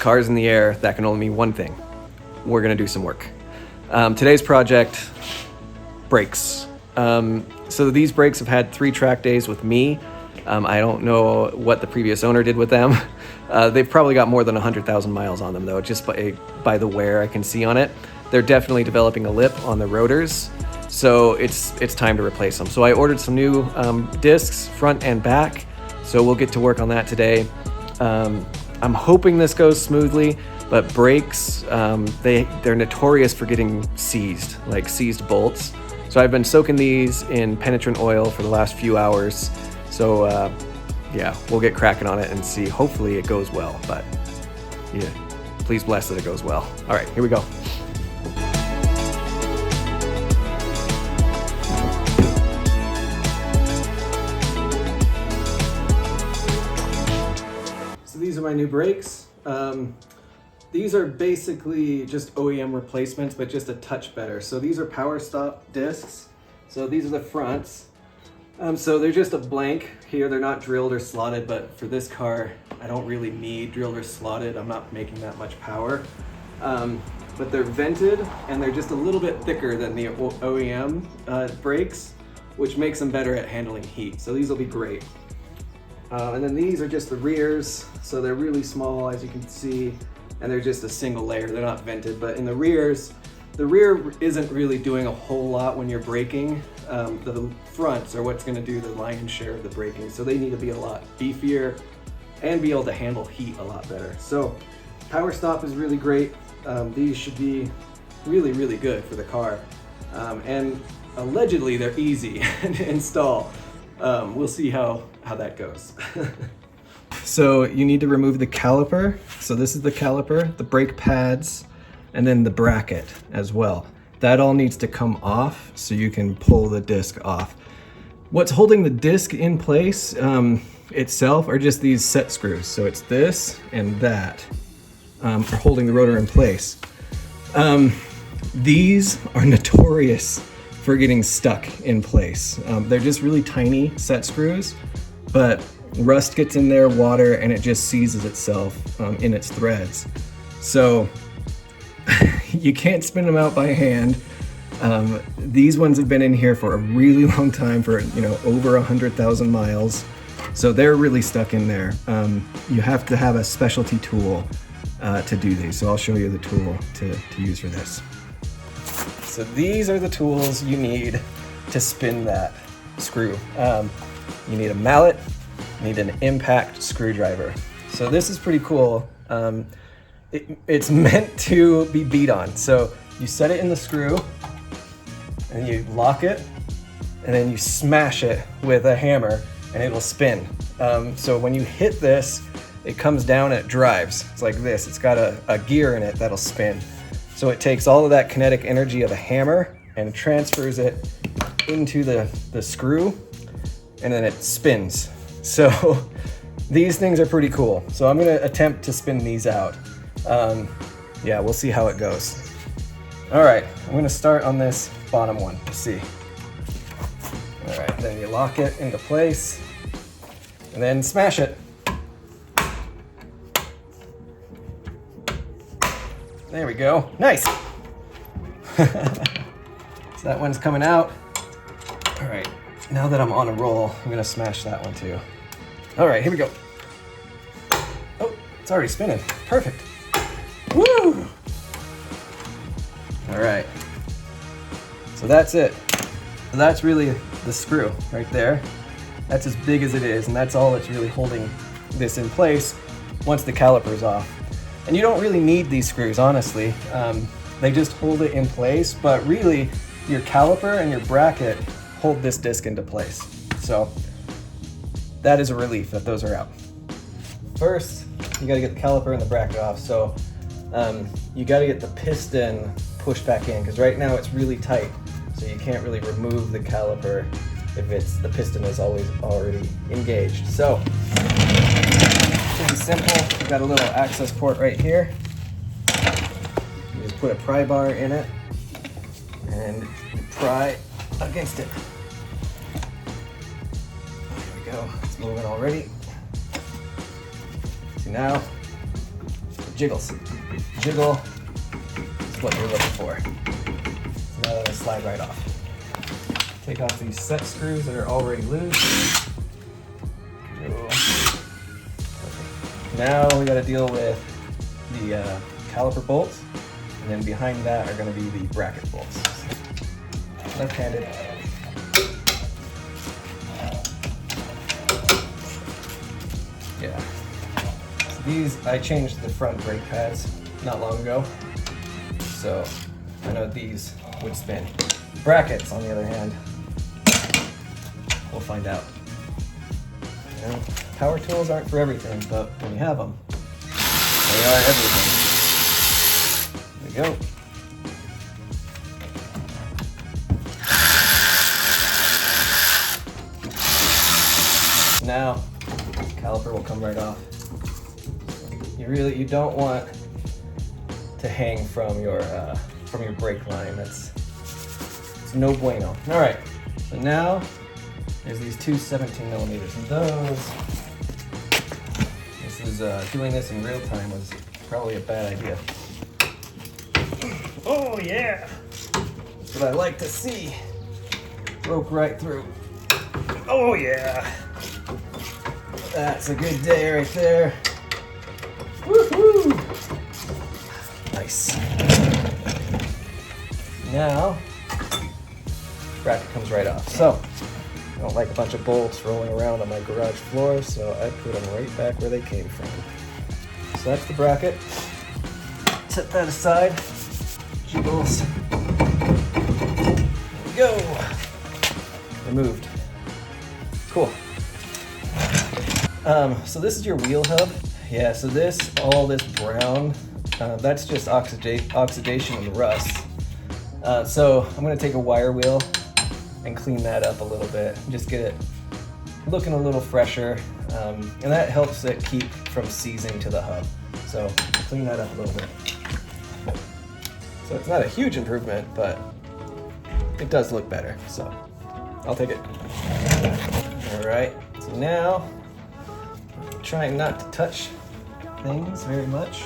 cars in the air, that can only mean one thing. We're gonna do some work. Today's project, brakes. So these brakes have had 3 track days with me. I don't know what the previous owner did with them. They've probably got more than 100,000 miles on them though, just by the wear I can see on it. They're definitely developing a lip on the rotors, so it's time to replace them. So I ordered some new discs, front and back, so we'll get to work on that today. I'm hoping this goes smoothly, but brakes, they're notorious for getting seized, like seized bolts. So I've been soaking these in penetrant oil for the last few hours. So yeah, we'll get cracking on it and see. Hopefully it goes well, but yeah, please bless that it goes well. All right, here we go. So these are my new brakes. These are basically just OEM replacements, but just a touch better. So these are power stop discs. So these are the fronts. So they're just a blank here. They're not drilled or slotted, but for this car, I don't really need drilled or slotted. I'm not making that much power. But they're vented and they're just a little bit thicker than the OEM brakes, which makes them better at handling heat. So these will be great. And then these are just the rears. So they're really small, as you can see, and they're just a single layer. They're not vented, but in the rears, the rear isn't really doing a whole lot when you're braking. The fronts are what's gonna do the lion's share of the braking. So they need to be a lot beefier and be able to handle heat a lot better. So power stop is really great. These should be really, really good for the car. And allegedly they're easy to install. We'll see how that goes. So you need to remove the caliper. So this is the caliper, the brake pads, and then the bracket as well. That all needs to come off so you can pull the disc off. What's holding the disc in place itself are just these set screws. So it's this and that for holding the rotor in place. These are notorious for getting stuck in place. They're just really tiny set screws, but rust gets in there, water, and it just seizes itself in its threads. So you can't spin them out by hand. These ones have been in here for a really long time, for over 100,000 miles. So they're really stuck in there. You have to have a specialty tool to do these. So I'll show you the tool to use for this. So these are the tools you need to spin that screw. You need a mallet, you need an impact screwdriver. So this is pretty cool. It's meant to be beat on. So you set it in the screw and you lock it and then you smash it with a hammer and it will spin. So when you hit this, it comes down and it drives. It's like this. It's got a gear in it that'll spin. So it takes all of that kinetic energy of a hammer and transfers it into the screw, and then it spins. So these things are pretty cool. So I'm gonna attempt to spin these out. Yeah, we'll see how it goes. All right, I'm gonna start on this bottom one to see. All right, then you lock it into place and then smash it. There we go, nice. So that one's coming out. All right, now that I'm on a roll, I'm gonna smash that one too. All right, here we go. Oh, it's already spinning, perfect. Woo! All right, so that's it. So that's really the screw right there. That's as big as it is, and that's all that's really holding this in place once the caliper's off. And you don't really need these screws, honestly. They just hold it in place, but really your caliper and your bracket hold this disc into place. So that is a relief that those are out. First, you gotta get the caliper and the bracket off. So you gotta get the piston pushed back in, because right now it's really tight. So you can't really remove the caliper if the piston is already engaged. So pretty simple. You've got a little access port right here. You just put a pry bar in it and you pry against it. There we go. It's moving already. So now jiggles. Jiggle is what you're looking for. So now that'll slide right off. Take off these set screws that are already loose. Now we got to deal with the caliper bolts, and then behind that are going to be the bracket bolts. Left-handed. Yeah. So these, I changed the front brake pads not long ago, so I know these would spin. Brackets, on the other hand, we'll find out. You know, power tools aren't for everything, but when you have them, they are everything. There we go. Now, caliper will come right off. You don't want to hang from your brake line. It's no bueno. All right, so now there's these two 17 millimeters, and doing this in real time was probably a bad idea. Oh yeah, that's what I like to see. Broke right through. Oh yeah. That's a good day right there. Woohoo! Nice. Now, bracket comes right off. So, I don't like a bunch of bolts rolling around on my garage floor, so I put them right back where they came from. So that's the bracket. Set that aside. Jiggles. There we go. Removed. Cool. So this is your wheel hub. Yeah, so all this brown, that's just oxidation and rust. So I'm gonna take a wire wheel and clean that up a little bit. Just get it looking a little fresher. And that helps it keep from seizing to the hub. So clean that up a little bit. So it's not a huge improvement, but it does look better. So I'll take it. All right, so now, trying not to touch things very much.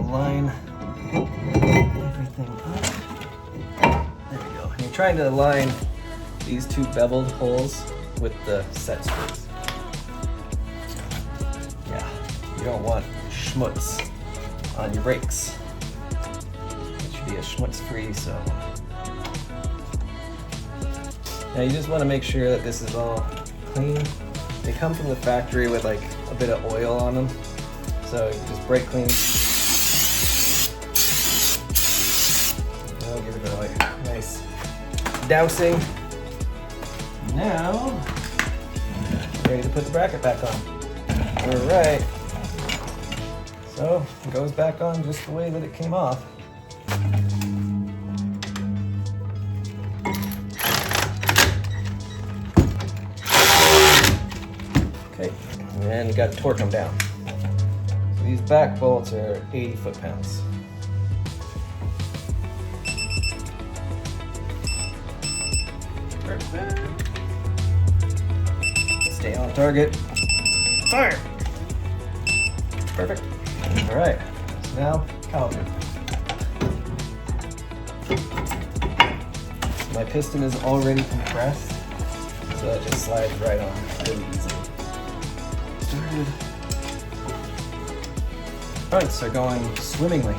Line everything up. There we go. And you're trying to align these two beveled holes with the set screws. Yeah, you don't want schmutz on your brakes. It should be a schmutz-free, so. Now you just want to make sure that this is all clean. They come from the factory with like a bit of oil on them, so you just brake clean. I'll give it a like nice dousing. Now, ready to put the bracket back on. All right. So it goes back on just the way that it came off. Okay, and then you got to torque them down. So these back bolts are 80 foot-pounds. Perfect. Stay on target. Fire! Perfect. All right, so now caliper. My piston is already compressed, so that just slides right on really easily. Started. Fronts are going swimmingly.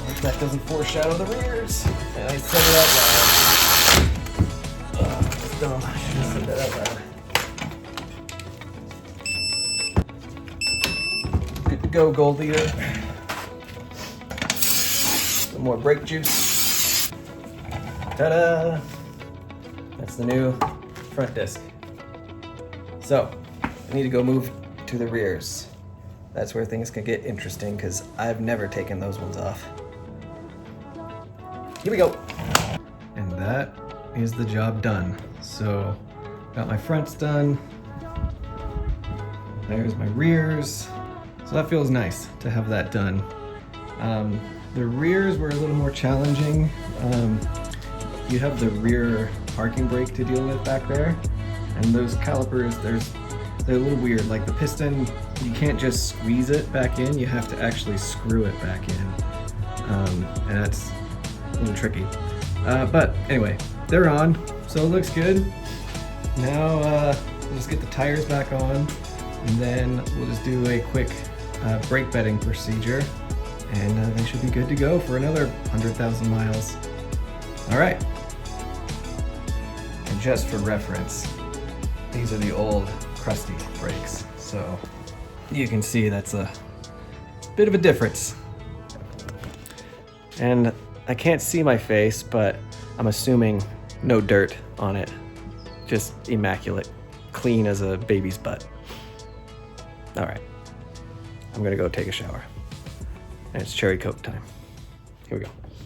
Hope that doesn't foreshadow the rears. And I said it out loud. That's dumb. I should have said that out loud. Good to go, gold leader. Some more brake juice. Ta-da! That's the new front disc. So, I need to go move to the rears. That's where things can get interesting because I've never taken those ones off. Here we go. And that is the job done. So, got my fronts done. There's my rears. So that feels nice to have that done. The rears were a little more challenging. You have the rear parking brake to deal with back there. And those calipers, there's they're a little weird. Like the piston, you can't just squeeze it back in, you have to actually screw it back in. And that's a little tricky. But anyway, they're on, so it looks good. Now we'll just get the tires back on, and then we'll just do a quick brake bedding procedure, and they should be good to go for another 100,000 miles. All right. And just for reference, these are the old crusty brakes, so you can see that's a bit of a difference. And I can't see my face, but I'm assuming no dirt on it. Just immaculate, clean as a baby's butt. All right, I'm gonna go take a shower. And it's cherry Coke time. Here we go.